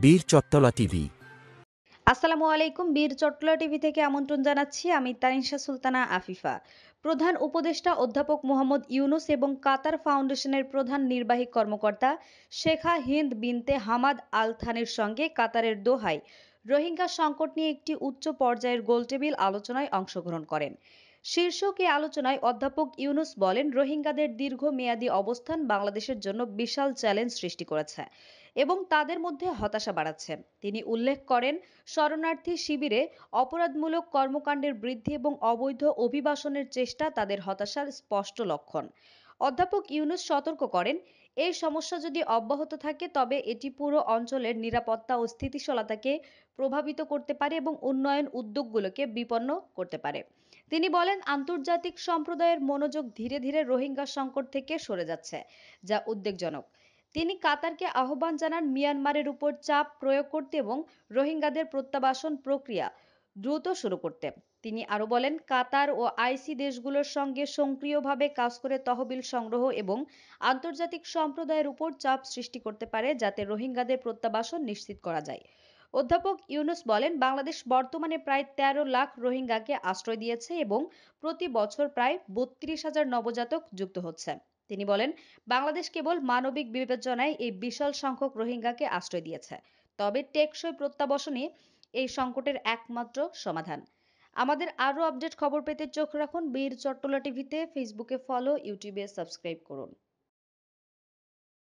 বীর চট্টলা টিভি। আসসালামু আলাইকুম। বীর চট্টলা টিভি থেকে আমন্ত্রণ জানাচ্ছি। আমি তানিশা সুলতানা আফিফা। প্রধান উপদেষ্টা অধ্যাপক মোহাম্মদ ইউনুস এবং কাতার ফাউন্ডেশনের প্রধান নির্বাহী কর্মকর্তা শেখা হিন্দ বিনতে হামাদ আল থানির সঙ্গে কাতারের দোহায় রোহিঙ্গা সংকট নিয়ে একটি উচ্চ পর্যায়ের গোলটেবিল আলোচনায় অংশগ্রহণ করেন। শীর্ষক এই আলোচনায় অধ্যাপক ইউনুস বলেন, রোহিঙ্গাদের দীর্ঘমেয়াদী অবস্থান বাংলাদেশের জন্য বিশাল চ্যালেঞ্জ সৃষ্টি করেছে এবং তাদের মধ্যে হতাশা বাড়াচ্ছে। তিনি উল্লেখ করেন, শরণার্থী শিবিরে অপরাধমূলক কর্মকাণ্ডের বৃদ্ধি এবং অবৈধ অভিবাসনের চেষ্টা তাদের হতাশার স্পষ্ট লক্ষণ। অধ্যাপক ইউনুস সতর্ক করেন, এই সমস্যা যদি অব্যাহত থাকে তবে এটি পুরো অঞ্চলের নিরাপত্তা ও স্থিতিশীলতাকে প্রভাবিত করতে পারে এবং উন্নয়ন উদ্যোগগুলোকে বিপন্ন করতে পারে। তিনি বলেন, আন্তর্জাতিক সম্প্রদায়ের মনোযোগ ধীরে ধীরে রোহিঙ্গা সংকট থেকে সরে যাচ্ছে, যা উদ্বেগজনক। তিনি কাতারকে আহ্বান জানান মিয়ানমারের উপর চাপ প্রয়োগ করতে এবং রোহিঙ্গাদের প্রত্যাবাসন প্রক্রিয়া দ্রুত শুরু করতে। তিনি আরও বলেন, কাতার ও আইসি দেশগুলোর সঙ্গে সক্রিয়ভাবে কাজ করে তহবিল সংগ্রহ এবং আন্তর্জাতিক সম্প্রদায়ের উপর চাপ সৃষ্টি করতে পারে যাতে রোহিঙ্গাদের প্রত্যাবাসন নিশ্চিত করা যায়। অধ্যাপক ইউনুস বলেন, বাংলাদেশ বর্তমানে প্রায় ১৩ লাখ রোহিঙ্গাকে আশ্রয় দিয়েছে এবং প্রতি বছর প্রায় ৩২,০০০ নবজাতক যুক্ত হচ্ছে। তিনি বলেন, বাংলাদেশ কেবল মানবিক বিবেচনায় এই বিশাল সংখ্যক রোহিঙ্গাকে আশ্রয় দিয়েছে, তবে টেকসই প্রত্যাবাসনই এই সংকটের একমাত্র সমাধান। আমাদের আরও আপডেট খবর পেতে চোখ রাখুন বীর চট্টলা টিভিতে। ফেসবুকে ফলো, ইউটিউবে সাবস্ক্রাইব করুন।